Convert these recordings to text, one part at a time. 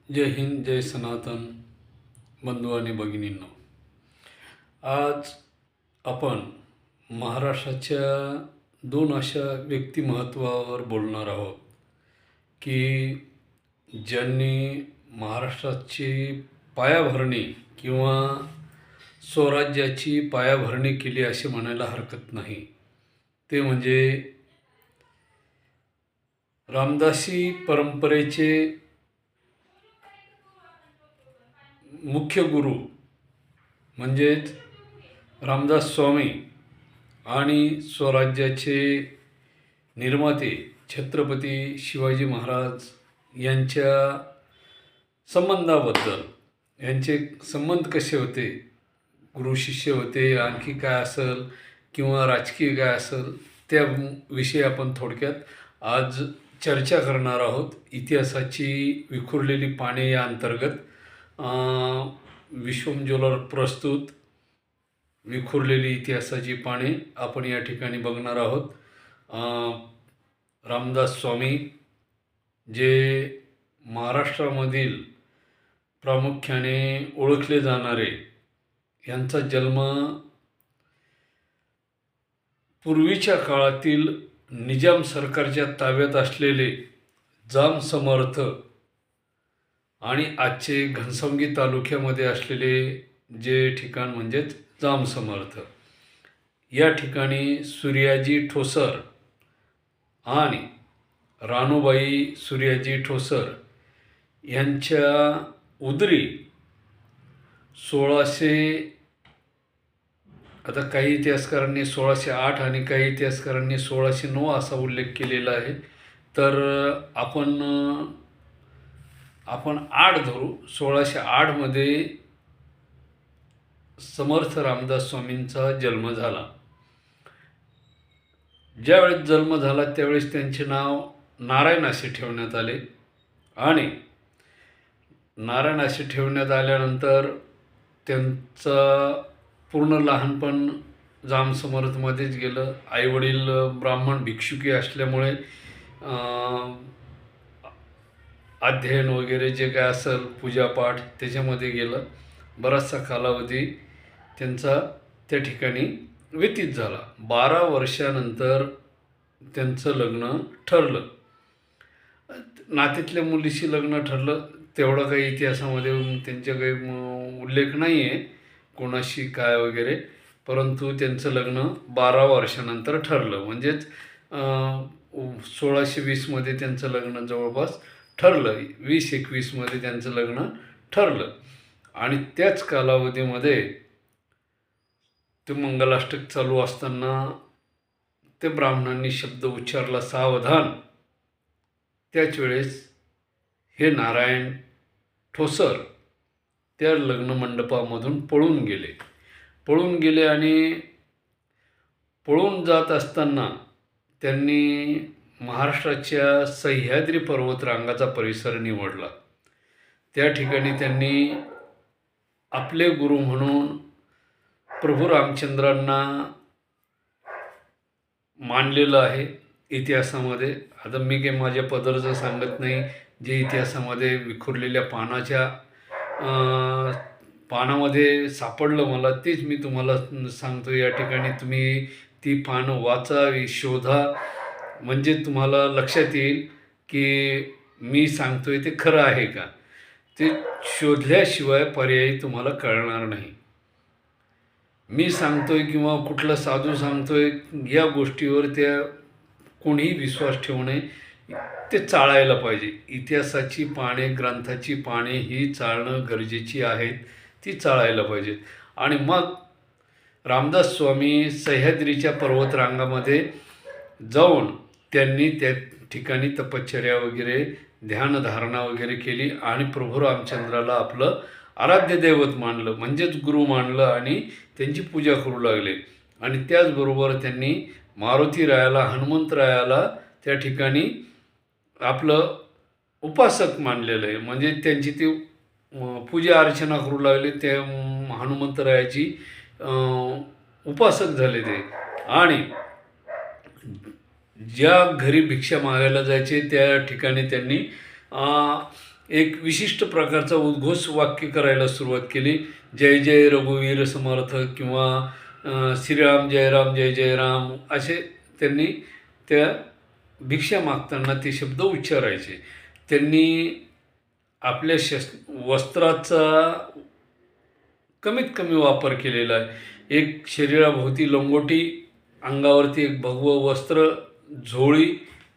जय हिंद, जय सनातन. बंधू आणि भगिनींनो, आज आपण महाराष्ट्राच्या दोन अशा व्यक्तिमत्वावर बोलणार आहोत की ज्यांनी महाराष्ट्राची पायाभरणी किंवा स्वराज्याची पायाभरणी केली असे म्हणायला हरकत नाही. ते म्हणजे रामदासी परंपरेचे मुख्य गुरु म्हणजेच रामदास स्वामी आणि स्वराज्याचे निर्माते छत्रपती शिवाजी महाराज यांच्या संबंधाबद्दल, यांचे संबंध कसे होते, गुरु शिष्य होते, आणखी काय असेल किंवा राजकीय काय असेल, त्याविषयी आपण थोडक्यात आज चर्चा करणार आहोत. इतिहासाची विखुरलेली पाने या अंतर्गत विश्वम ज्वेलर प्रस्तुत विखुरलेली इतिहासाची पाने आपण या ठिकाणी बघणार आहोत. रामदास स्वामी जे महाराष्ट्रामधील प्रामुख्याने ओळखले जाणारे, यांचा जन्म पूर्वीच्या काळातील निजाम सरकारच्या ताब्यात असलेले जाम समर्थ आणि आजचे घनसावंगी तालुक्यामध्ये असलेले जे ठिकाण म्हणजेच जाम समर्थ, या ठिकाणी सूर्याजी ठोसर आणि रानूबाई सूर्याजी ठोसर यांच्या उदरी 1600, आता काही इतिहासकारांनी 1608 आणि काही इतिहासकारांनी 1609 असा उल्लेख केलेला आहे. तर आपण 8 धरू. 1608मध्ये समर्थ रामदास स्वामींचा जन्म झाला. ज्यावेळेस जन्म झाला त्यावेळेस त्यांचे नाव नारायण असे ठेवण्यात आले आणि नारायण असे ठेवण्यात आल्यानंतर त्यांचं पूर्ण लहानपण जाम समर्थमध्येच गेलं. आईवडील ब्राह्मण भिक्षुकी असल्यामुळे अध्ययन वगैरे जे काय असेल पूजापाठ त्याच्यामध्ये गेलं. बराचसा कालावधी त्यांचा त्या ठिकाणी व्यतीत झाला. 12 वर्षानंतर त्यांचं लग्न ठरलं. नात्यातल्या मुलीशी लग्न ठरलं. तेवढा काही इतिहासामध्ये त्यांचा काही उल्लेख नाही आहे कोणाशी काय वगैरे, परंतु त्यांचं लग्न 12 वर्षानंतर ठरलं. म्हणजेच 1620मध्ये त्यांचं लग्न जवळपास ठरलं. 2021मध्ये त्यांचं लग्न ठरलं आणि त्याच कालावधीमध्ये ते मंगलाष्टक चालू असताना ते ब्राह्मणांनी शब्द उच्चारला सावधान. त्याच वेळेस हे नारायण ठोसर त्या लग्न मंडपामधून पळून गेले आणि पळून जात असताना त्यांनी महाराष्ट्राच्या सह्याद्री पर्वतरांगाचा परिसर निवडला. त्या ठिकाणी त्यांनी आपले गुरु म्हणून प्रभू रामचंद्रांना मानलेलं आहे इतिहासामध्ये. आता मी काही माझ्या पदरचं सांगत नाही. जे इतिहासामध्ये विखुरलेल्या पानामध्ये सापडलं मला तेच मी तुम्हाला सांगतो. या ठिकाणी तुम्ही ती पानं वाचा, शोधा, म्हणजे तुम्हाला लक्षात येईल की मी सांगतोय ते खरं आहे का. ते शोधल्याशिवाय पर्यायी तुम्हाला कळणार नाही. मी सांगतोय किंवा कुठला साधू सांगतोय या गोष्टीवर त्या कोणीही विश्वास ठेवू नये. ते चाळायला पाहिजे. इतिहासाची पाने, ग्रंथाची पाने ही चाळणं गरजेची आहेत. ती चाळायला पाहिजेत. आणि मग रामदास स्वामी सह्याद्रीच्या पर्वतरांगामध्ये जाऊन त्यांनी त्या ठिकाणी तपश्चर्या वगैरे, ध्यानधारणा वगैरे केली आणि प्रभू रामचंद्राला आपलं आराध्य दैवत मानलं, म्हणजेच गुरु मानलं आणि त्यांची पूजा करू लागले. आणि त्याचबरोबर त्यांनी मारुतीरायाला, हनुमंतरायाला त्या ठिकाणी आपलं उपासक मानलेलं आहे. म्हणजे त्यांची ती पूजा अर्चना करू लागले. त्या हनुमंतरायाची उपासक झाले ते. आणि ज्या घरी भिक्षा मागायला जायचे त्या ठिकाणी त्यांनी एक विशिष्ट प्रकारचा उद्घोष वाक्य करायला सुरुवात केली. जय जय रघुवीर समर्थ किंवा श्रीराम जय राम जय जय राम असे त्यांनी त्या भिक्षा मागताना ते शब्द उच्चारायचे. त्यांनी आपल्या वस्त्राचा कमीत कमी वापर केलेला आहे. एक शरीराभोवती लंगोटी, अंगावरती एक भगवं वस्त्र, झोळी,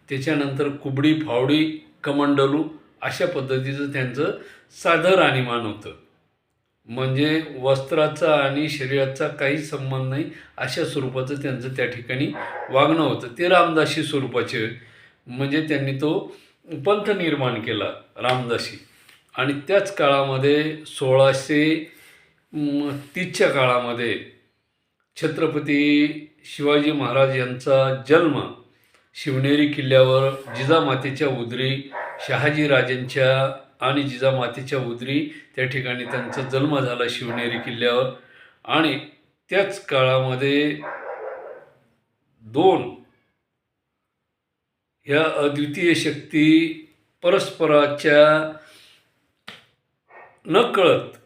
त्याच्यानंतर कुबडी, फावडी, कमंडलू अशा पद्धतीचं त्यांचं साधं राहणीमान होतं. म्हणजे वस्त्राचा आणि शरीराचा काही संबंध नाही अशा स्वरूपाचं त्यांचं त्या ठिकाणी वागणं होतं. ते रामदासी स्वरूपाचे, म्हणजे त्यांनी तो पंथ निर्माण केला रामदासी. आणि त्याच काळामध्ये 1630च्या काळामध्ये छत्रपती शिवाजी महाराज यांचा जन्म शिवनेरी किल्ल्यावर जिजामातेच्या उदरी, शहाजीराजांच्या आणि जिजामातेच्या उदरी त्या ठिकाणी त्यांचा जन्म झाला शिवनेरी किल्ल्यावर. आणि त्याच काळामध्ये दोन ह्या अद्वितीय शक्ती परस्पराच्या नकळत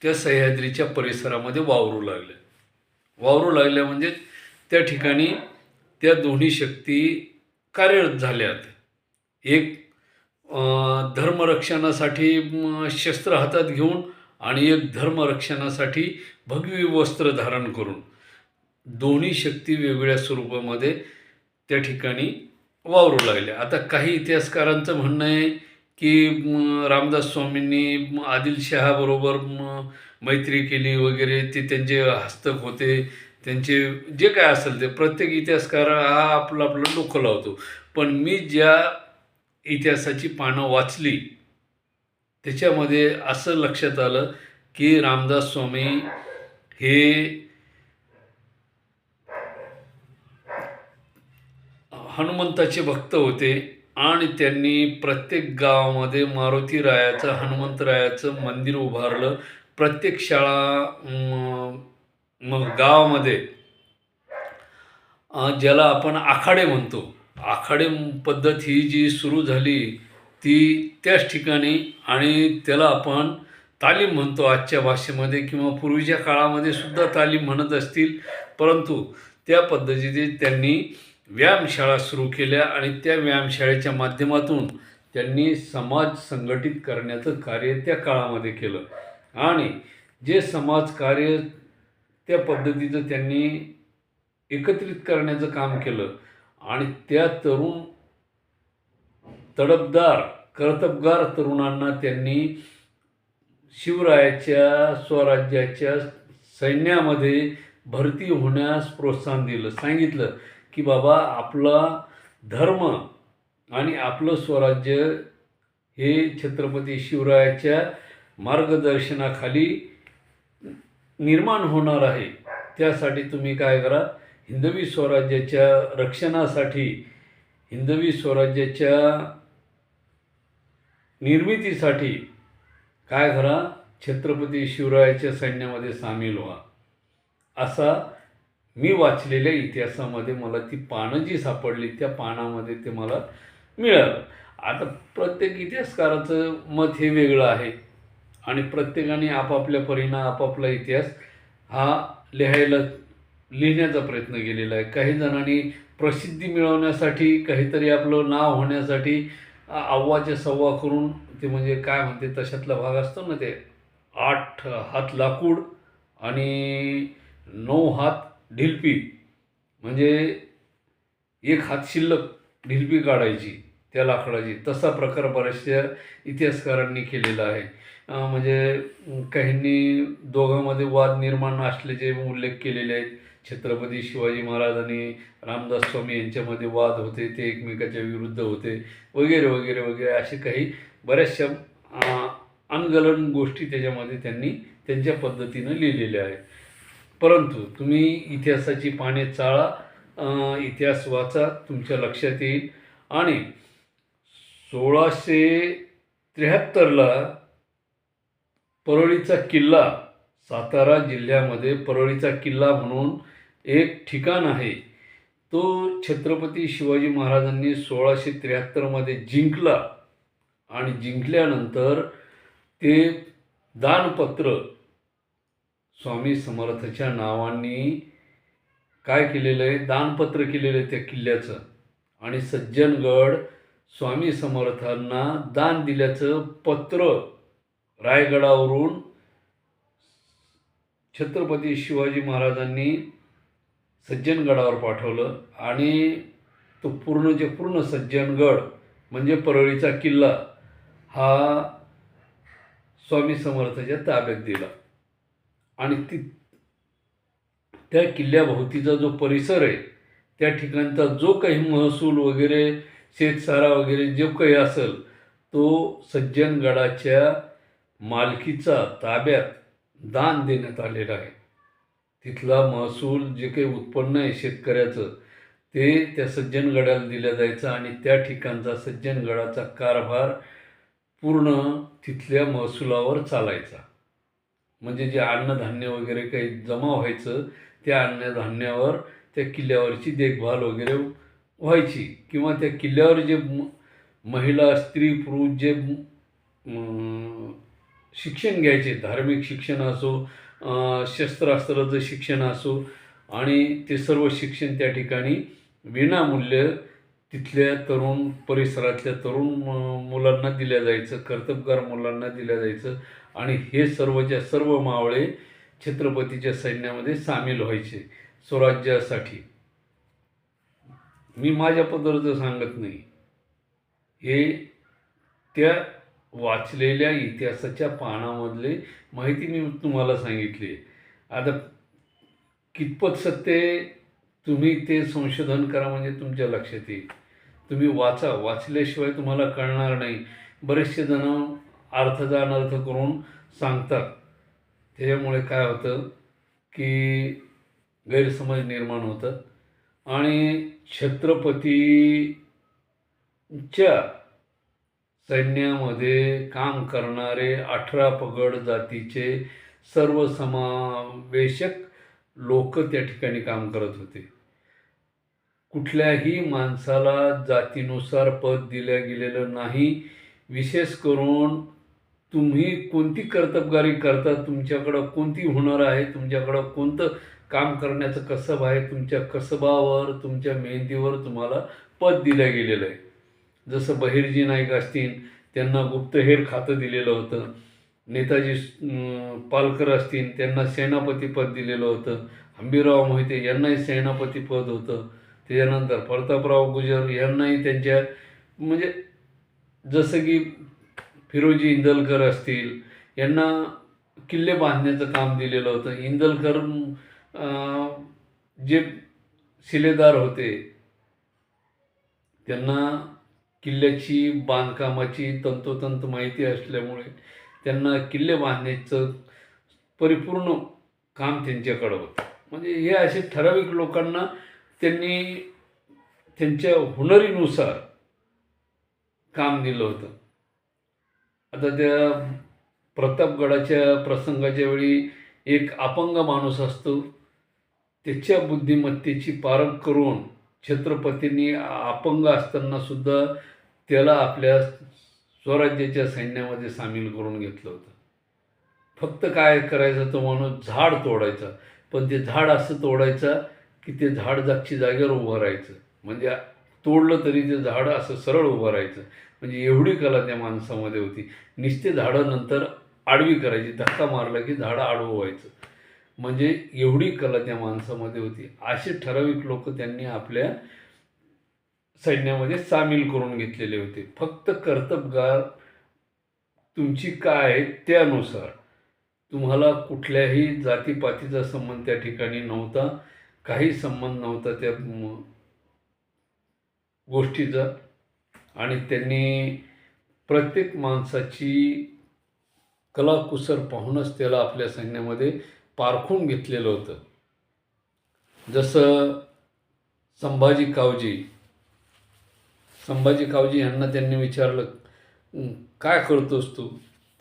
त्या सह्याद्रीच्या परिसरामध्ये वावरू लागल्या म्हणजे त्या ठिकाणी त्या दोन्ही शक्ती कार्यरत झाल्यात. एक धर्मरक्षणासाठी शस्त्र हातात घेऊन आणि एक धर्मरक्षणासाठी भगवी वस्त्र धारण करून, दोन्ही शक्ती वेगवेगळ्या स्वरूपामध्ये त्या ठिकाणी वावरू लागल्या. आता काही इतिहासकारांचं म्हणणं आहे की रामदास स्वामींनी आदिलशहाबरोबर मैत्री केली वगैरे, ते त्यांचे हस्तक होते, त्यांचे जे काय असेल ते. प्रत्येक इतिहासकार हा आपलं डोकं लावतो. पण मी ज्या इतिहासाची पानं वाचली त्याच्यामध्ये असं लक्षात आलं की रामदास स्वामी हे हनुमंताचे भक्त होते आणि त्यांनी प्रत्येक गावामध्ये मारुतीरायाचं, हनुमंतरायाचं मंदिर उभारलं. प्रत्येक शाळा गावामध्ये ज्याला आपण आखाडे म्हणतो, आखाडे पद्धत ही जी सुरू झाली ती त्याच ठिकाणी, आणि त्याला आपण तालीम म्हणतो आजच्या भाषेमध्ये, किंवा पूर्वीच्या काळामध्ये सुद्धा तालीम म्हणत असतील. परंतु त्या पद्धतीने त्यांनी व्यायामशाळा सुरू केल्या आणि त्या व्यायामशाळेच्या माध्यमातून त्यांनी समाज संघटित करण्याचं कार्य त्या काळामध्ये केलं. आणि जे समाजकार्य त्या पद्धतीचं त्यांनी एकत्रित करण्याचं काम केलं. आणि त्या तडफदार कर्तबगार तरुणांना त्यांनी शिवरायाच्या स्वराज्याच्या सैन्यामध्ये भरती होण्यास प्रोत्साहन दिलं. सांगितलं की बाबा, आपला धर्म आणि आपलं स्वराज्य हे छत्रपती शिवरायाच्या मार्गदर्शनाखाली निर्माण होणार आहे. त्यासाठी तुम्ही काय करा, हिंदवी स्वराज्याच्या रक्षणासाठी, हिंदवी स्वराज्याच्या निर्मितीसाठी काय करा, छत्रपती शिवरायाच्या सैन्यामध्ये सामील व्हा. असा मी वाचलेल्या इतिहासामध्ये मला ती पानं जी सापडली त्या पानामध्ये ते मला मिळालं. आता प्रत्येक इतिहासकाराचं मत हे वेगळं आहे आणि प्रत्येकाने आपापल्या परीनं आपापला इतिहास हा लिहिण्याचा प्रयत्न केलेला आहे. काही जणांनी प्रसिद्धी मिळवण्यासाठी, काहीतरी आपलं नाव होण्यासाठी अव्वाच्या सव्वा करून, ते म्हणजे काय म्हणते तशातला भाग असतो ना, ते 8 हात लाकूड आणि 9 हात ढिलपी, म्हणजे 1 हात शिल्लक ढिलपी काढायची त्या लाकडाची, तसा प्रकार बऱ्याचशा इतिहासकारांनी केलेला आहे. म्हणजे काहींनी दोघांमध्ये वाद निर्माण असल्याचे उल्लेख केलेले आहेत. छत्रपती शिवाजी महाराज आणि रामदास स्वामी यांच्यामध्ये वाद होते, ते एकमेकाच्या विरुद्ध होते वगैरे वगैरे वगैरे, असे काही बऱ्याचशा अनगलन गोष्टी त्याच्यामध्ये त्यांनी त्यांच्या पद्धतीनं लिहिलेल्या आहेत. परंतु तुम्ही इतिहासाची पाने चाळा, इतिहास वाचा, तुमच्या लक्षात येईल. आणि 1673ला परळीचा किल्ला, सातारा जिल्ह्यामध्ये परळीचा किल्ला म्हणून एक ठिकाण आहे, तो छत्रपती शिवाजी महाराजांनी 1673मध्ये जिंकला. आणि जिंकल्यानंतर ते दानपत्र स्वामी समर्थाच्या नावाने काय केलेलं आहे, दानपत्र केलेलं आहे त्या किल्ल्याचं. आणि सज्जनगड स्वामी समर्थांना दान दिल्याचं पत्र रायगडावरून छत्रपती शिवाजी महाराजांनी सज्जनगडावर पाठवलं. आणि तो पूर्ण सज्जनगड म्हणजे परळीचा किल्ला हा स्वामी समर्थाच्या ताब्यात दिला. आणि त्या किल्ल्याभोवतीचा जो परिसर आहे, त्या ठिकाणचा जो काही महसूल वगैरे, शेतसारा वगैरे जो काही असेल, तो सज्जनगडाच्या मालकीचा ताब्यात दान देण्यात आलेला आहे. तिथला महसूल जे काही उत्पन्न आहे शेतकऱ्याचं, ते त्या सज्जनगडाला दिलं जायचं आणि त्या ठिकाणचा सज्जनगडाचा कारभार पूर्ण तिथल्या महसुलावर चालायचा. म्हणजे जे अन्नधान्य वगैरे काही जमा व्हायचं, त्या अन्नधान्यावर त्या किल्ल्यावरची देखभाल वगैरे व्हायची. किंवा त्या किल्ल्यावर जे महिला, स्त्री, पुरुष जे शिक्षण घ्यायचे, धार्मिक शिक्षण असो, शस्त्रास्त्राचं शिक्षण असो, आणि ते सर्व शिक्षण त्या ठिकाणी विनामूल्य तिथल्या तरुण परिसरातल्या तरुण मुलांना दिल्या जायचं, कर्तबगार मुलांना दिल्या जायचं. आणि हे सर्वच्या सर्व मावळे छत्रपतीच्या सैन्यामध्ये सामील व्हायचे स्वराज्यासाठी. मी माझ्या पद्धतीचं सांगत नाही, हे त्या वाचलेल्या इतिहासाच्या पानामधले माहिती मी तुम्हाला सांगितली. आता कितपत सत्य तुम्ही ते संशोधन करा, म्हणजे तुमच्या लक्षात येईल. तुम्ही वाचल्याशिवाय तुम्हाला कळणार नाही. बरेचसे जण अर्थाचा अनर्थ करून सांगतात. त्याच्यामुळे काय होतं की गैरसमज निर्माण होतात. आणि छत्रपतीच्या सैन्यामध्ये काम करणारे 18 पगड जातीचे सर्वसमावेशक लोक त्या ठिकाणी काम करत होते. कुठल्याही माणसाला जातीनुसार पद दिलं गेलेलं नाही. विशेष करून तुम्ही कोणती कर्तबगारी करता, तुमच्याकडं कोणती हुनर आहे, तुमच्याकडं कोणतं काम करण्याचं कसब आहे, तुमच्या कसबावर, तुमच्या मेहनतीवर तुम्हाला पद दिलं गेलेलं आहे. जसं बहिर्जी नाईक असतील, त्यांना गुप्तहेर खातं दिलेलं होतं. नेताजी पालकर असतील, त्यांना सेनापती पद दिलेलं होतं. हंबीरराव मोहिते यांनाही सेनापती पद होतं. त्याच्यानंतर प्रतापराव गुजर यांनाही त्यांच्या म्हणजे जसं की फिरोजी इंदलकर असतील, यांना किल्ले बांधण्याचं काम दिलेलं होतं. इंदलकर जे शिलेदार होते, त्यांना किल्ल्याची बांधकामाची तंतोतंत माहिती असल्यामुळे त्यांना किल्ले बांधण्याचं परिपूर्ण काम त्यांच्याकडं होतं. म्हणजे हे असे ठराविक लोकांना त्यांनी त्यांच्या हुनरीनुसार काम दिलं होतं. आता त्या प्रतापगडाच्या प्रसंगाच्या वेळी एक अपंग माणूस असतो, त्याच्या बुद्धिमत्तेची पारख करून छत्रपतींनी अपंग असताना सुद्धा त्याला आपल्या स्वराज्याच्या सैन्यामध्ये सामील करून घेतलं होतं. फक्त काय करायचं, तो माणूस झाड तोडायचा, पण ते झाड असं तोडायचं की ते झाड जागची जागेवर उभं राहायचं. म्हणजे तोडलं तरी ते झाड असं सरळ उभं राहायचं. म्हणजे एवढी कला त्या माणसामध्ये होती. नुसते झाडं नंतर आडवी करायची, धक्का मारला की झाडं आडवं व्हायचं. म्हणजे एवढी कला त्या माणसामध्ये होती. असे ठराविक लोक त्यांनी आपल्या सैन्यामध्ये सामील करून घेतलेले होते. फक्त कर्तबगार तुमची काय आहे त्यानुसार. तुम्हाला कुठल्याही जातीपातीचा संबंध त्या ठिकाणी नव्हता, काही संबंध नव्हता त्या गोष्टीचा. आणि त्यांनी प्रत्येक माणसाची कलाकुसर पाहूनच त्याला आपल्या सैन्यामध्ये पारखून घेतलेलं होतं. जसं संभाजी कावजी यांना त्यांनी विचारलं, काय करतोस तू?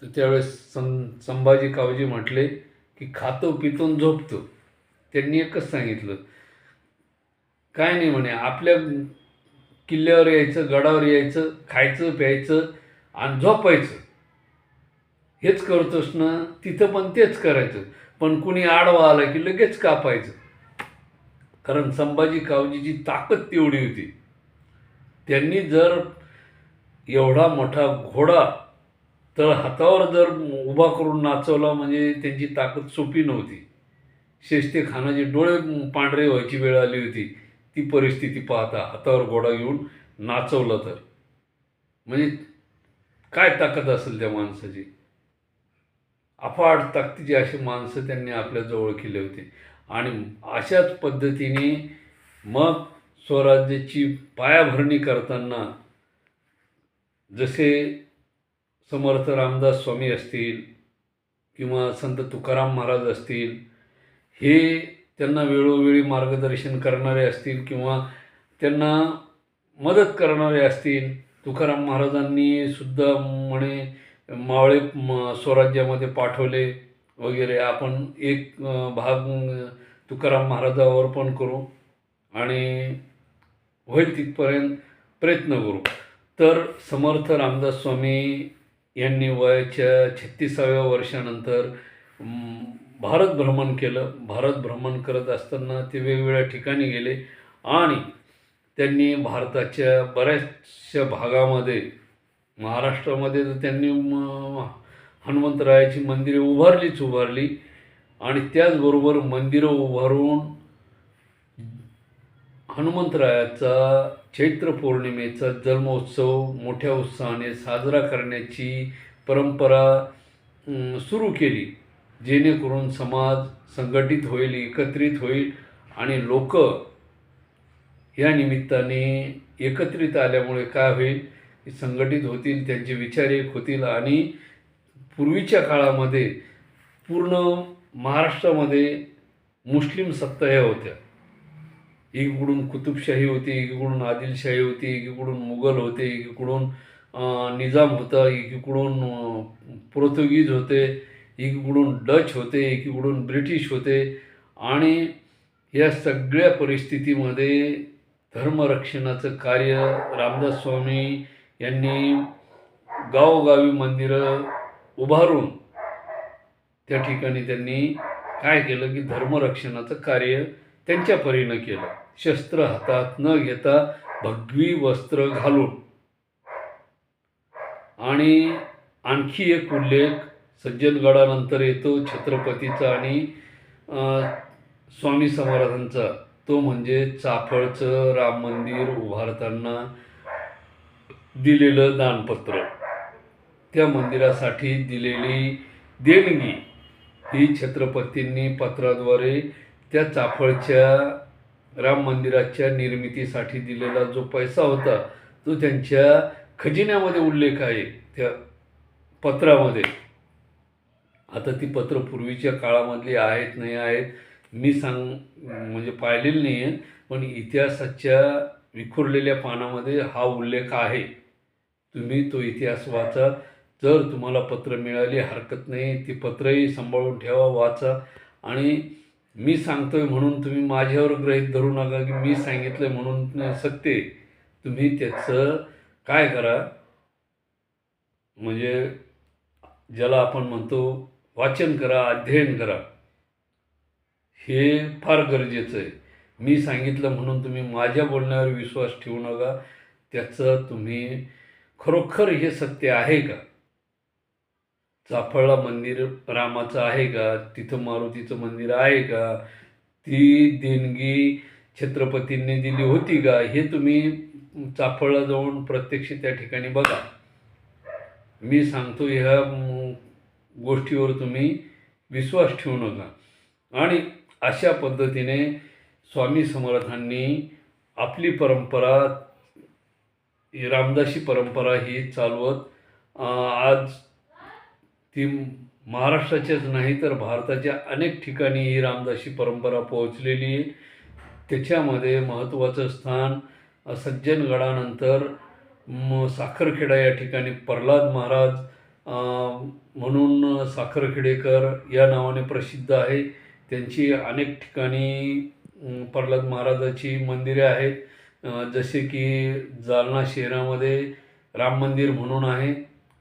तर त्यावेळेस संभाजी कावजी म्हटले की खातो पितो झोपतो. त्यांनी एकच सांगितलं, काय नाही म्हणे, आपल्या किल्ल्यावर यायचं, गडावर यायचं, खायचं प्यायचं आणि झोपायचं. हेच करतोस ना, तिथं पण तेच करायचं. पण कुणी आडवा आला की लगेच कापायचं. कारण संभाजी कावजीची ताकद तेवढी होती. त्यांनी जर एवढा मोठा घोडा तर हातावर जर उभा करून नाचवला म्हणजे त्यांची ताकद सोपी नव्हती. शेस्ते खानाचे डोळे पांढरे व्हायची वेळ आली होती ती परिस्थिती पाहता, हातावर घोडा घेऊन नाचवलं तर. म्हणजे काय ताकद असेल त्या माणसाची. अफाट ताकदीची अशी माणसं त्यांनी आपल्या जवळ केले होते. आणि अशाच पद्धतीने मग स्वराज्याची पायाभरणी करताना जसे समर्थ रामदास स्वामी असतील किंवा संत तुकाराम महाराज असतील, हे त्यांना वेळोवेळी मार्गदर्शन करणारे असतील किंवा त्यांना मदत करणारे असतील. तुकाराम महाराजांनी सुद्धा म्हणे मावळे स्वराज्यामध्ये पाठवले वगैरे. आपण एक भाग तुकाराम महाराजावर पण करू आणि होईल तिथपर्यंत प्रयत्न करू. तर समर्थ रामदास स्वामी यांनी वयाच्या 36व्या वर्षानंतर भारत भ्रमण केलं. भारत भ्रमण करत असताना ते वेगवेगळ्या ठिकाणी गेले आणि त्यांनी भारताच्या बऱ्याचशा भागामध्ये, महाराष्ट्रामध्ये तर त्यांनी हनुमंतरायाची मंदिरे उभारली आणि त्याचबरोबर मंदिरं उभारून हनुमंतरायाचा चैत्र पौर्णिमेचा जन्मोत्सव मोठ्या उत्साहाने साजरा करण्याची परंपरा सुरू केली. जेणेकरून समाज संघटित होईल, एकत्रित होईल आणि लोक या निमित्ताने एकत्रित आल्यामुळे काय होईल, संघटित होतील, त्यांचे विचार एक होतील. आणि पूर्वीच्या काळामध्ये पूर्ण महाराष्ट्रामध्ये मुस्लिम सत्ता ह्या होत्या. एकीकडून कुतुबशाही होती, एकीकडून आदिलशाही होती, एकीकडून मुघल होते, एकीकडून निजाम होता, एकीकडून पोर्तुगीज होते, एकीकडून डच होते, एकीकडून ब्रिटिश होते. आणि या सगळ्या परिस्थितीमध्ये धर्मरक्षणाचं कार्य रामदास स्वामी यांनी गावोगावी मंदिरं उभारून त्या ठिकाणी त्यांनी काय केलं की धर्मरक्षणाचं कार्य त्यांच्या परीनं केलं. शस्त्र हातात न घेता भगवी वस्त्र घालून. आणि आणखी एक उल्लेख सज्जनगडानंतर येतो छत्रपतीचा आणि स्वामी समर्थांचा, तो म्हणजे चाफळचं राम मंदिर उभारताना दिलेलं दानपत्र. त्या मंदिरासाठी दिलेली देणगी ही छत्रपतींनी पत्राद्वारे त्या चाफळच्या राम मंदिराच्या निर्मितीसाठी दिलेला जो पैसा होता तो त्यांच्या खजिन्यामध्ये उल्लेख आहे त्या पत्रामध्ये. आता ती पत्र पूर्वीच्या काळामधली आहेत नाही आहेत मी म्हणजे पाहिलेली नाही आहे, पण इतिहासाच्या विखुरलेल्या पानामध्ये हा उल्लेख आहे. तुम्ही तो इतिहास वाचा. जर तुम्हाला पत्र मिळाली हरकत नाही, ती पत्रही सांभाळून ठेवा, वाचा. आणि मी सांगतोय म्हणून तुम्ही माझ्यावर गृहीत धरू नका की मी सांगितलं म्हणून सत्य. तुम्ही त्याचं काय करा, म्हणजे ज्याला आपण म्हणतो वाचन करा, अध्ययन करा. हे फार गरजेचं आहे. मी सांगितलं म्हणून तुम्ही माझ्या बोलण्यावर विश्वास ठेवू नका. त्याचं तुम्ही खरोखर हे सत्य आहे का, चाफळला मंदिर रामाचं आहे का, तिथं मारुतीचं मंदिर आहे का, ती देणगी छत्रपतींनी दिली होती का, हे तुम्ही चाफळला जाऊन प्रत्यक्ष त्या ठिकाणी बघा. मी सांगतो ह्या गोष्टीवर तुम्ही विश्वास ठेवू नका. आणि अशा पद्धतीने स्वामी समर्थांनी आपली परंपरा, रामदासी परंपरा ही चालवत आज ती महाराष्ट्राच्याच नाही तर भारताच्या अनेक ठिकाणी ही रामदासी परंपरा पोहोचलेली आहे. त्याच्यामध्ये महत्त्वाचं स्थान सज्जनगडानंतर साखरखेडा या ठिकाणी प्रल्हाद महाराज म्हणून साखरखेडेकर या नावाने प्रसिद्ध आहे. त्यांची अनेक ठिकाणी प्रल्हाद महाराजाची मंदिरे आहेत. जसे की जालना शहरामध्ये राम मंदिर म्हणून आहे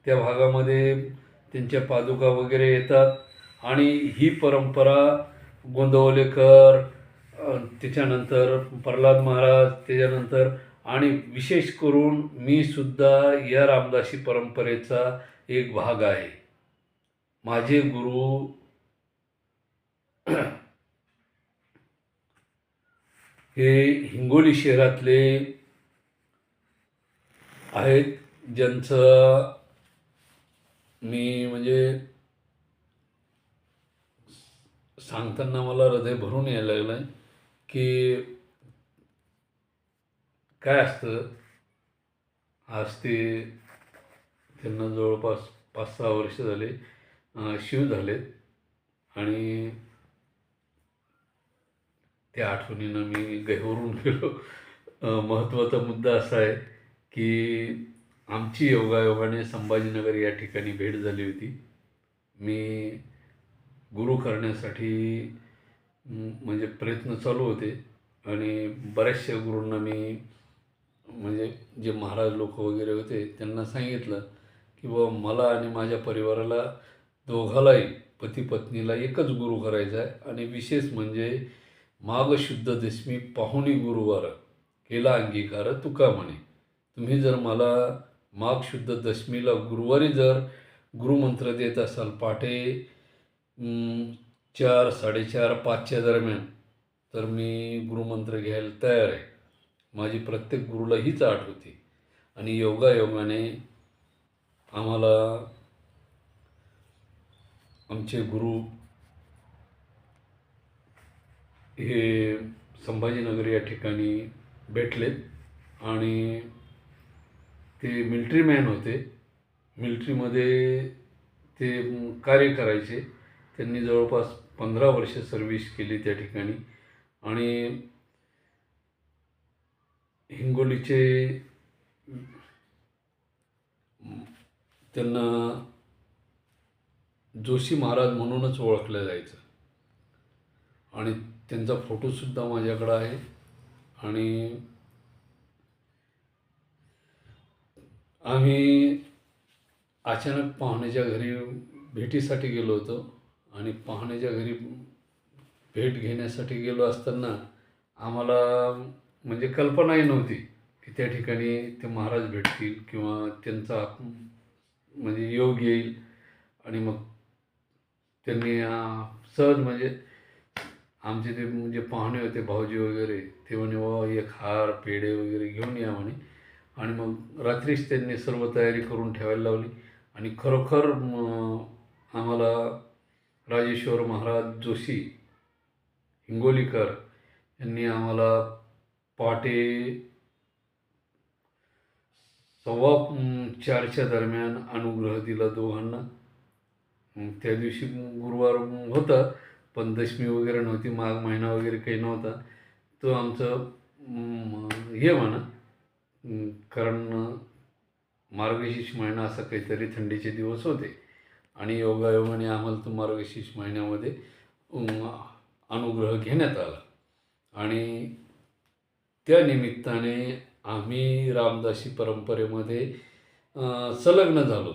त्या भागामध्ये त्यांच्या पादुका वगैरे येतात. आणि ही परंपरा गोंदवलेकर, त्याच्यानंतर प्रल्हाद महाराज, त्याच्यानंतर आणि विशेष करून मी सुद्धा या रामदासी परंपरेचा एक भाग आहे. माझे गुरु हे हिंगोली शहरातले आहेत, ज्यांचं मी म्हणजे सांगताना मला हृदय भरून यायला लागलं आहे की काय असतं. आज ते त्यांना जवळपास 5-6 वर्ष झाले शिव झालेत. आणि त्या आठवणीनं मी गहिवरून गेलो. महत्त्वाचा मुद्दा असा आहे की आमची योगायोगाने संभाजीनगर या ठिकाणी भेट झाली होती. मी गुरु करण्यासाठी म्हणजे प्रयत्न चालू होते. आणि बऱ्याचशा गुरूंना मी म्हणजे जे महाराज लोक वगैरे होते त्यांना सांगितलं की बाबा मला आणि माझ्या परिवाराला दोघालाही पती पत्नीला एकच गुरु करायचा आहे. आणि विशेष म्हणजे माघ शुद्ध दशमी पाहुणी गुरुवार केला अंगीकार तुका म्हणे. तुम्ही जर मला माघ शुद्ध दशमीला गुरुवारी जर गुरुमंत्र देत असाल पहाटे 4, 4:30, 5च्या दरम्यान, तर मी गुरुमंत्र घ्यायला तयार आहे. माझी प्रत्येक गुरुला हीच आठ होती. आणि योगायोगाने आम्हाला आमचे गुरु हे संभाजीनगर या ठिकाणी भेटलेत. आणि ते मिलिटरी मॅन होते. मिलिटरीमध्ये ते कार्य करायचे. त्यांनी जवळपास 15 वर्ष सर्व्हिस केली त्या ठिकाणी. आणि हिंगोलीचे त्यांना जोशी महाराज म्हणूनच ओळखलं जायचं. आणि त्यांचा फोटोसुद्धा माझ्याकडं आहे. आणि आम्ही अचानक पाहुण्याच्या घरी भेटीसाठी गेलो होतो. आणि पाहुण्याच्या घरी भेट घेण्यासाठी गेलो असताना आम्हाला म्हणजे कल्पनाही नव्हती की त्या ठिकाणी ते महाराज भेटतील किंवा त्यांचा म्हणजे योग येईल. आणि मग त्यांनी सहज म्हणजे आमचे ते म्हणजे पाहुणे होते भाऊजी वगैरे, ते म्हणे बाबा एक हार पेढे वगैरे घेऊन या म्हणे. आणि मग रात्रीच त्यांनी सर्व तयारी करून ठेवायला लावली. आणि खरोखर आम्हाला राजेश्वर महाराज जोशी हिंगोलीकर यांनी आम्हाला पहाटे 4:15च्या दरम्यान अनुग्रह दिला दोघांना. त्या दिवशी गुरुवार होता, पण दशमी वगैरे नव्हती, माघ महिना वगैरे काही नव्हता. तो आमचं हे म्हणा, कारण मार्गशीर्ष महिना असा काहीतरी थंडीचे दिवस होते. आणि योगायोगाने आम्हाला तो मार्गशीर्ष महिन्यामध्ये अनुग्रह घेण्यात आला. आणि त्या निमित्ताने आम्ही रामदासी परंपरेमध्ये संलग्न झालो,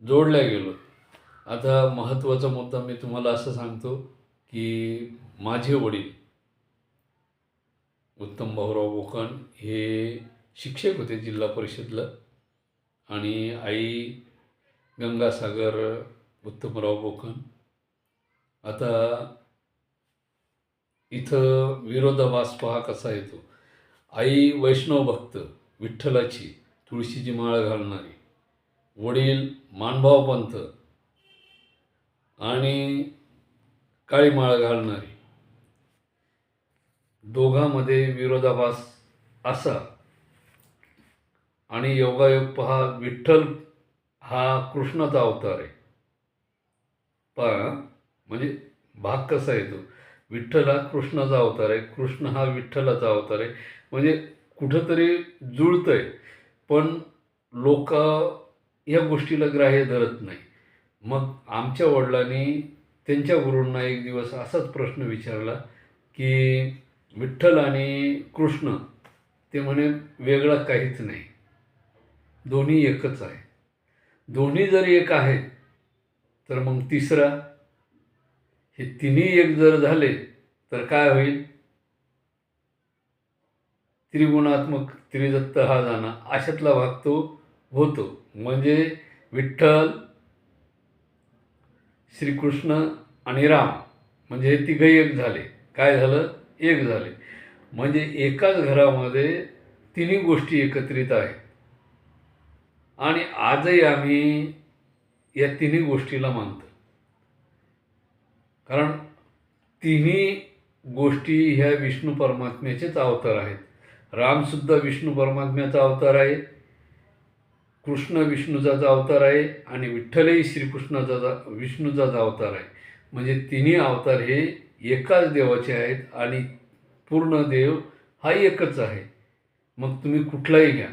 जोडल्या गेलो. आता महत्त्वाचा मुद्दा मी तुम्हाला असं सांगतो की माझे वडील उत्तम भाऊराव बोकन हे शिक्षक होते जिल्हा परिषदला. आणि आई गंगासागर उत्तमराव बोकन. आता इथं विरोधाभास पहा कसा येतो. आई वैष्णव भक्त, विठ्ठलाची तुळशीची माळ घालणारी. वडील मानभाव पंथ आणि काळी माळ घालणारी. दोघांमध्ये विरोधाभास असा. आणि योगायोग पहा, विठ्ठल हा कृष्णाचा अवतार आहे. पहा म्हणजे भाग कसा येतो. विठ्ठल हा कृष्णाचा अवतार आहे, कृष्ण हा विठ्ठलाचा अवतार आहे. म्हणजे कुठंतरी जुळतंय, पण लोक या गोष्टीला ग्राह्य धरत नाही. मग आमच्या वडिलांनी त्यांच्या गुरूंना एक दिवस असाच प्रश्न विचारला की विठ्ठल आणि कृष्ण, ते म्हणे वेगळा काहीच नाही, दोन्ही एकच आहे. दोन्ही जर एक आहे तर मग तिसरा, हे तिन्ही एक जर झाले तर काय होईल? त्रिगुणात्मक त्रिदत्त हा जाणा अशातला भाग तो होतो. म्हणजे विठ्ठल, श्रीकृष्ण आणि राम म्हणजे हे तिघही एक झाले. काय झालं? एक झाले. म्हणजे एकाच घरामध्ये तिन्ही गोष्टी एकत्रित आहेत. आणि आजही आम्ही या तिन्ही गोष्टीला मानतो. कारण तिन्ही गोष्टी ह्या विष्णू परमात्म्याचेच अवतार आहेत. रामसुद्धा विष्णू परमात्म्याचा अवतार आहे, कृष्ण विष्णूचाच अवतार आहे आणि विठ्ठलही विष्णूचाच अवतार आहे. म्हणजे तिन्ही अवतार हे एकाच देवाचे आहेत आणि पूर्ण देव हा एकच आहे. मग तुम्ही कुठलाही घ्या,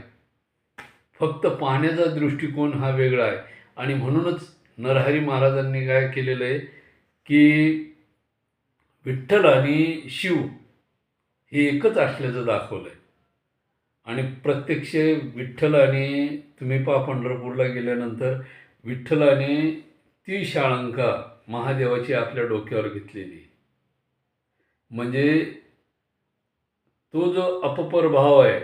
फक्त पाहण्याचा दृष्टिकोन हा वेगळा आहे. आणि म्हणूनच नरहरी महाराजांनी काय केलेलं आहे की विठ्ठल आणि शिव हे एकच असल्याचं दाखवलं आहे. आणि प्रत्यक्ष विठ्ठलाने, तुम्ही पहा पंढरपूरला गेल्यानंतर विठ्ठलाने ती शाळंका महादेवाची आपल्या डोक्यावर घेतलेली. म्हणजे तो जो अपपर भाव आहे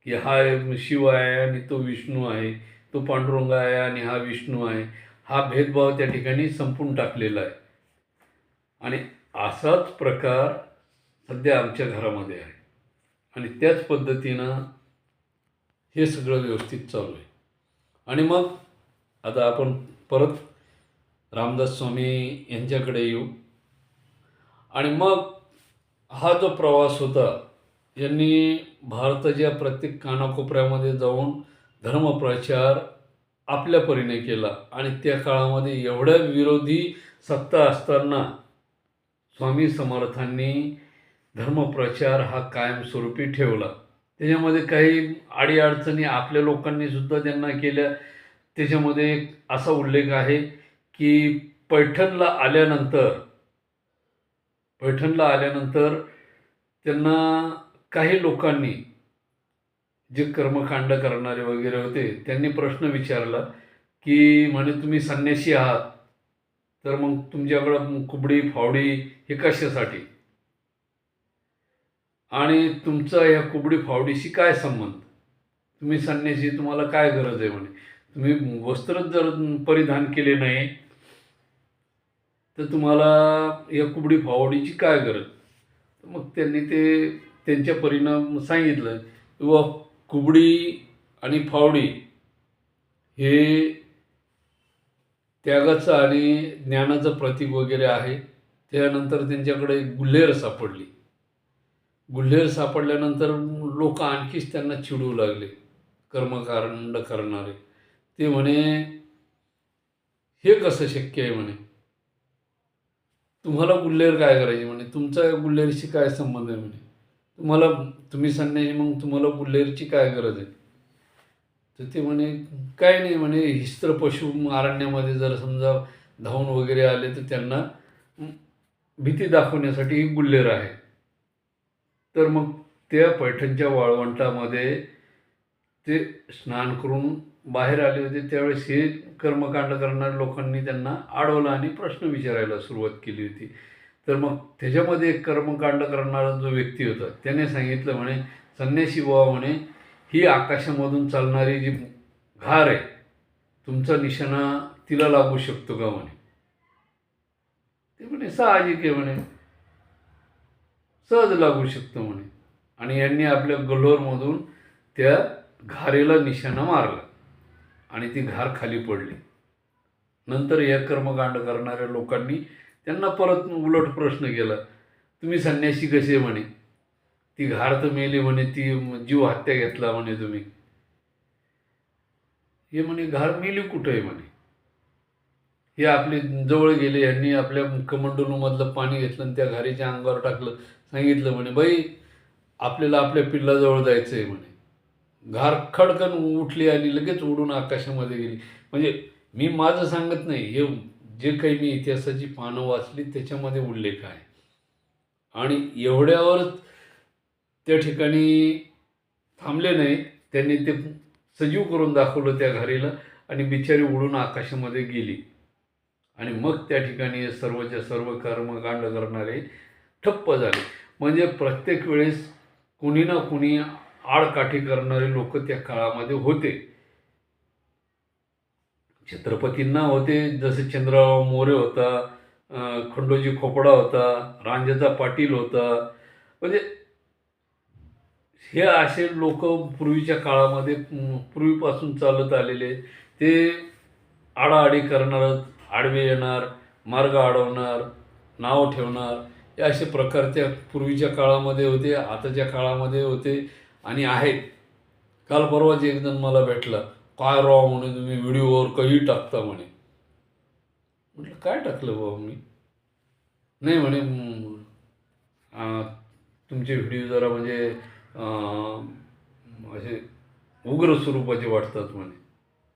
की हा शिव आहे आणि तो विष्णू आहे, तो पांडुरंग आहे आणि हा विष्णू आहे, हा भेदभाव त्या ठिकाणी संपून टाकलेला आहे. आणि असाच प्रकार सध्या आमच्या घरामध्ये आहे आणि त्याच पद्धतीनं हे सगळं व्यवस्थित चालू आहे. आणि मग आता आपण परत रामदास स्वामी यांच्याकडे येऊ. आणि मग हा जो प्रवास होता, यांनी भारताच्या प्रत्येक कानाकोपऱ्यामध्ये जाऊन धर्मप्रचार आपल्या परीने केला. आणि त्या काळामध्ये एवढ्या विरोधी सत्ता असताना स्वामी समर्थांनी धर्मप्रचार हा कायमस्वरूपी ठेवला. त्याच्यामध्ये काही अडीअडचणी आपल्या लोकांनी सुद्धा त्यांना केल्या. त्याच्यामध्ये एक असा उल्लेख आहे की पैठणला आल्यानंतर त्यांना काही लोकांनी, जे कर्मकांड करणारे वगैरे होते, त्यांनी प्रश्न विचारला की म्हणे तुम्ही संन्यासी आहात, तर मग तुमच्याकडं कुबडी फावडी हे कशासाठी? आणि तुमचा या कुबडी फावडीशी काय संबंध? तुम्ही संन्यासी, तुम्हाला काय गरज आहे म्हणे? तुम्ही वस्त्रच जर परिधान केले नाही तर तुम्हाला या कुबडी फावडीची काय गरज? मग त्यांनी ते त्यांच्या परीनं सांगितलं किंवा कुबडी आणि फावडी हे त्यागाचं आणि ज्ञानाचं प्रतीक वगैरे आहे. त्यानंतर त्यांच्याकडे गुल्हेर सापडली. गुल्हेर सापडल्यानंतर लोक आणखीच त्यांना चिडवू लागले, कर्मकांड करणारे. ते म्हणे हे कसं शक्य आहे म्हणे, तुम्हाला गुल्हेर काय करायचे म्हणे, तुमचा गुल्हेरशी काय संबंध आहे म्हणे, तुम्ही संन्यासी, मग तुम्हाला गुल्हेरची काय गरज आहे? तर ते म्हणे काय नाही म्हणे, हिस्त्र पशु अरण्यामध्ये जर समजा धावून वगैरे आले तर त्यांना भीती दाखवण्यासाठी ही गुल्हेर आहे. तर मग त्या पैठणच्या वाळवंटामध्ये ते स्नान करून बाहेर आले होते. त्यावेळेस हे कर्मकांड करणाऱ्या लोकांनी त्यांना अडवलं आणि प्रश्न विचारायला सुरुवात केली होती. तर मग त्याच्यामध्ये एक कर्मकांड करणारा जो व्यक्ती होता त्याने सांगितलं म्हणे, संन्यासी बुवा म्हणे, ही आकाशामधून चालणारी जी घार आहे, तुमचा निशाणा तिला लागू शकतो का म्हणे? ते म्हणे साहजिक आहे म्हणे, सहज लागू शकतो म्हणे. आणि यांनी आपल्या गलोरमधून त्या घारेला निशाणा मारला आणि ती घार खाली पडली. नंतर या कर्मकांड करणाऱ्या लोकांनी त्यांना परत उलट प्रश्न केला, तुम्ही संन्यासी कसे म्हणे, ती घार तर मेली म्हणे, ती जीव हत्या घेतला म्हणे तुम्ही. हे म्हणे घार मेली कुठं आहे म्हणे, हे आपले जवळ गेले, यांनी आपल्या कमंडलूमधलं पाणी घेतलं आणि त्या घारीच्या अंगावर टाकलं. सांगितलं म्हणे, बाई आपल्याला आपल्या पिल्लाजवळ जायचं आहे म्हणे. घार खडकन उठली आणि लगेच उडून आकाशामध्ये गेली. म्हणजे मी माझं सांगत नाही, हे जे काही मी इतिहासाची पानं वाचली त्याच्यामध्ये उल्लेख आहे. आणि एवढ्यावर त्या ठिकाणी थांबले नाही, त्यांनी ते सजीव करून दाखवलं त्या घारीला आणि बिचारी उडून आकाशामध्ये गेली. आणि मग त्या ठिकाणी सर्वच्या सर्व कर्मकांड करणारे ठप्प झाले. म्हणजे प्रत्येक वेळेस कुणी ना कुणी आडकाठी करणारे लोक त्या काळामध्ये होते. छत्रपतींना होते, जसे चंद्रराव मोरे होता, खंडोजी खोपडा होता, रांजेचा पाटील होता. म्हणजे हे असे लोक पूर्वीच्या काळामध्ये पूर्वीपासून चालत आलेले. ते आडाआडी करणार, आडवे येणार, मार्ग अडवणार, नाव ठेवणार, हे असे प्रकार त्या पूर्वीच्या काळामध्ये होते, आताच्या काळामध्ये होते आणि आहेत. काल परवाच एक जण मला भेटला, काय राव म्हणे तुम्ही व्हिडिओवर काही टाकता म्हणे. म्हटलं काय टाकलं बाबा मी? नाही म्हणे तुमचे व्हिडिओ जरा म्हणजे असे उग्र स्वरूपाचे वाटतात म्हणे.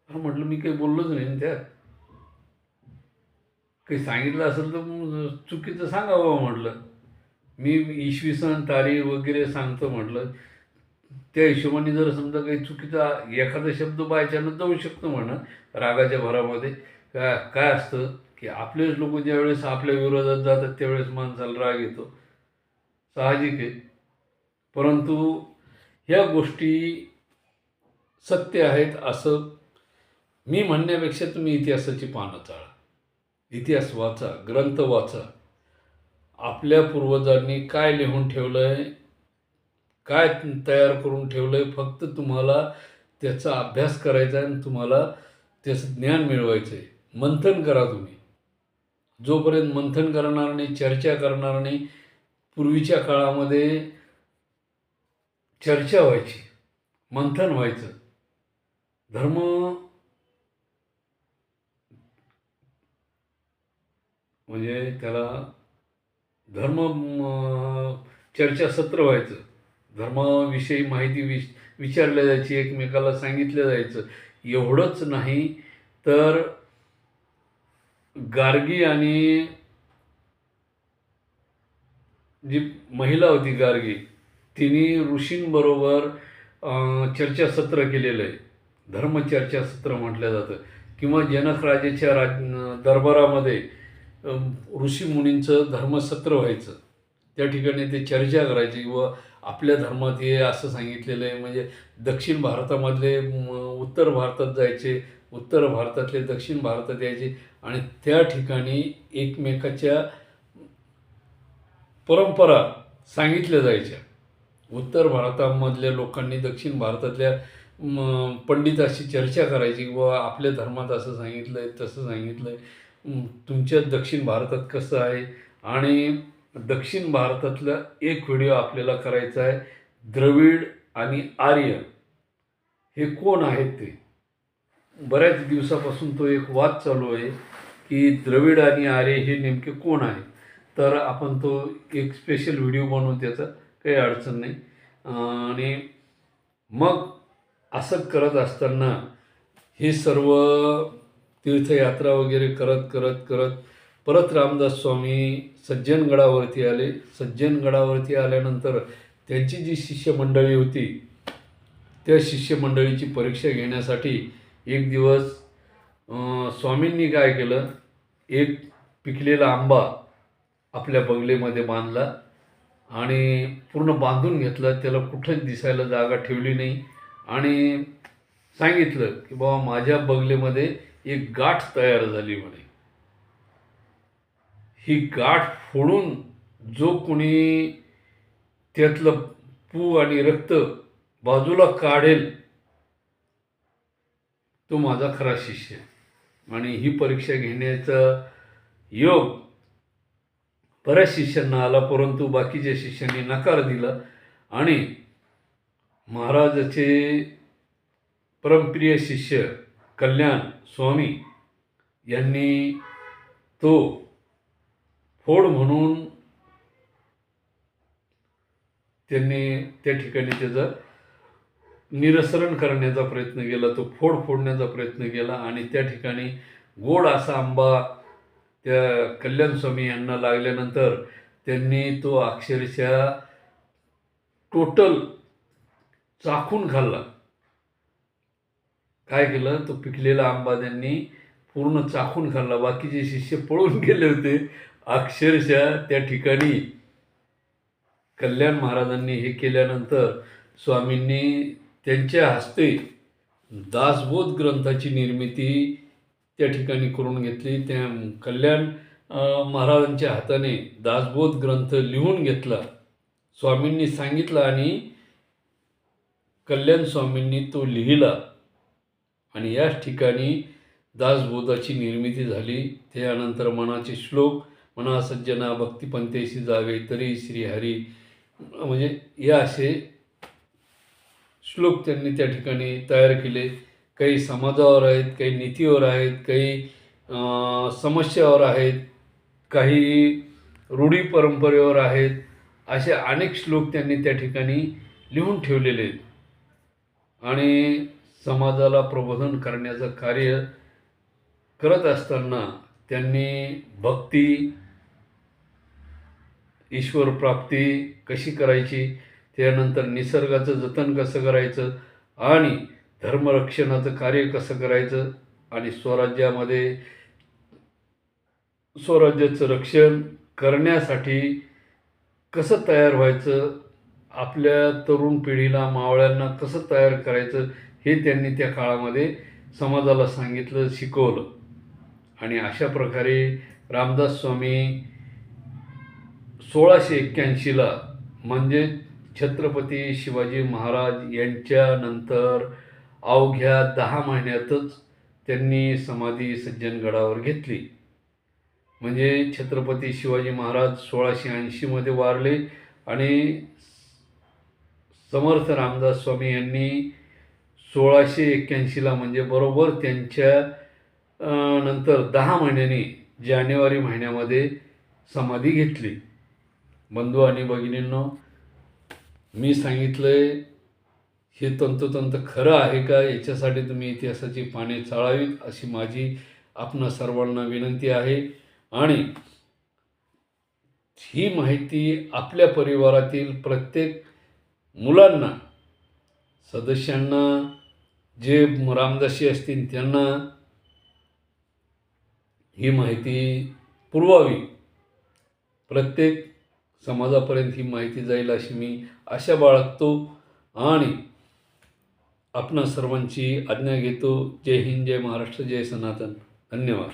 अरे म्हटलं मी काही बोललोच नाही ना त्यात. काही सांगितलं असेल तर मग चुकीचं सांगावं म्हटलं. मी इसवी सन तारीख वगैरे सांगतो म्हटलं. त्या हिशोबाने जर समजा काही चुकीचा एखादा शब्द बायचानं जाऊ शकतो म्हणा रागाच्या भरामध्ये. काय असतं की आपलेच लोक ज्यावेळेस आपल्या विरोधात जातात त्यावेळेस माणसाला राग येतो, साहजिक आहे. परंतु ह्या गोष्टी सत्य आहेत असं मी म्हणण्यापेक्षा तुम्ही इतिहासाची पानं चाळा, इतिहास वाचा, ग्रंथ वाचा. आपल्या पूर्वजांनी काय लिहून ठेवलं आहे, काय तयार करून ठेवलं आहे, फक्त तुम्हाला त्याचा अभ्यास करायचा आहे आणि तुम्हाला त्याचं ज्ञान मिळवायचं आहे. मंथन करा तुम्ही. जोपर्यंत मंथन करणार नाही, चर्चा करणार नाही. पूर्वीच्या काळामध्ये चर्चा व्हायची, मंथन व्हायचं. धर्म म्हणजे त्याला धर्म चर्चासत्र व्हायचं. धर्माविषयी माहिती विचारल्या जायची, एकमेकाला सांगितलं जायचं. एवढंच नाही तर गार्गी आणि जी महिला होती गार्गी, तिने ऋषींबरोबर चर्चासत्र केलेलं आहे. धर्मचर्चासत्र म्हटलं जातं. किंवा जनक राजाच्या दरबारामध्ये ऋषीमुनींचं धर्मसत्र व्हायचं. त्या ठिकाणी ते चर्चा करायची व आपल्या धर्मात हे असं सांगितलेलं आहे. म्हणजे दक्षिण भारतामधले उत्तर भारतात जायचे, उत्तर भारतातले दक्षिण भारतात यायचे आणि त्या ठिकाणी एकमेकाच्या परंपरा सांगितल्या जायच्या. उत्तर भारतामधल्या लोकांनी दक्षिण भारतातल्या पंडिताशी चर्चा करायची व आपल्या धर्मात असं सांगितलं आहे, तसं सांगितलं आहे, तुमच्या दक्षिण भारतात कसं आहे. आणि दक्षिण भारतातला एक व्हिडिओ आपल्याला करायचा आहे, द्रविड आणि आर्य हे कोण आहेत ते. बऱ्याच दिवसापासून तो एक वाद चालू आहे की द्रविड आणि आर्य हे नेमके कोण आहेत. तर आपण तो एक स्पेशल व्हिडिओ बनवू, त्याचा काही अडचण नाही. आणि मग असं करत असताना हे सर्व तीर्थयात्रा वगैरे करत करत करत परत रामदास स्वामी सज्जनगडावरती आले. सज्जनगडावरती आल्यानंतर त्यांची जी शिष्यमंडळी होती त्या शिष्यमंडळीची परीक्षा घेण्यासाठी एक दिवस स्वामींनी काय केलं, एक पिकलेला आंबा आपल्या बगलेमध्ये बांधला आणि पूर्ण बांधून घेतलं. त्याला कुठंच दिसायला जागा ठेवली नाही आणि सांगितलं की बाबा माझ्या बगलेमध्ये एक गाठ तयार झाली म्हणे. ही गाठ फोडून जो कोणी त्यातलं पू आणि रक्त बाजूला काढेल तो माझा खरा शिष्य. आणि ही परीक्षा घेण्याचा योग बऱ्याच शिष्यांना आला, परंतु बाकीच्या शिष्यांनी नकार दिला आणि महाराजाचे परमप्रिय शिष्य कल्याण स्वामी यांनी तो फोड म्हणून त्यांनी त्या ठिकाणी त्याचं निरसरण करण्याचा प्रयत्न केला, तो फोड फोडण्याचा प्रयत्न केला आणि त्या ठिकाणी गोड असा आंबा त्या कल्याण स्वामी यांना लागल्यानंतर त्यांनी तो अक्षरशः टोटल चाखून खाल्ला. काय केलं, तो पिकलेला आंबा त्यांनी पूर्ण चाखून खाल्ला. बाकीचे शिष्य पळून गेले होते. अक्षरशः त्या ठिकाणी कल्याण महाराजांनी हे केल्यानंतर स्वामींनी त्यांच्या हस्ते दासबोध ग्रंथाची निर्मिती त्या ठिकाणी करून घेतली. त्या कल्याण महाराजांच्या हाताने दासबोध ग्रंथ लिहून घेतला. स्वामींनी सांगितलं आणि कल्याण स्वामींनी तो लिहिला आणि याच ठिकाणी दासबोधाची निर्मिती झाली. त्यानंतर मनाचे श्लोक, मना सज्जना भक्तिपंथेशी जावे तरी श्रीहरी, म्हणजे हे असे श्लोक त्यांनी त्या ठिकाणी तयार केले. काही समाजावर आहेत, काही नीतीवर आहेत, काही समस्यावर आहेत, काही रूढी परंपरेवर आहेत. असे अनेक श्लोक त्यांनी त्या ठिकाणी लिहून ठेवलेले आहेत आणि समाजाला प्रबोधन करण्याचं कार्य करत असताना त्यांनी भक्ती, ईश्वर प्राप्ती कशी करायची, त्यानंतर निसर्गाचं जतन कसं करायचं आणि धर्मरक्षणाचं कार्य कसं करायचं आणि स्वराज्याचं रक्षण करण्यासाठी कसं तयार व्हायचं, आपल्या तरुण पिढीला, मावळ्यांना कसं तयार करायचं, हे त्यांनी त्या काळामध्ये समाजाला सांगितलं, शिकवलं. आणि अशा प्रकारे रामदास स्वामी 1681ला म्हणजे छत्रपती शिवाजी महाराज यांच्यानंतर अवघ्या 10 महिन्यातच त्यांनी समाधी सज्जनगडावर घेतली. म्हणजे छत्रपती शिवाजी महाराज 1680मध्ये वारले आणि समर्थ रामदास स्वामी यांनी 1681ला म्हणजे बरोबर त्यांच्या नंतर 10 महिन्यांनी जानेवारी महिन्यामध्ये समाधी घेतली. बंधू आणि भगिनींनो, मी सांगितलंय हे तंतोतंत खरं आहे का, याच्यासाठी तुम्ही इतिहासाची पाने चाळावीत अशी माझी आपणा सर्वांना विनंती आहे. आणि ही माहिती आपल्या परिवारातील प्रत्येक मुलांना, सदस्यांना, जे रामदासी असतील त्यांना ही माहिती पुरवावी. प्रत्येक समाजापर्यंत ही माहिती जाईल अशी मी आशा बाळगतो आणि आपणा सर्वांची आज्ञा घेतो. जय हिंद, जय महाराष्ट्र, जय सनातन. धन्यवाद.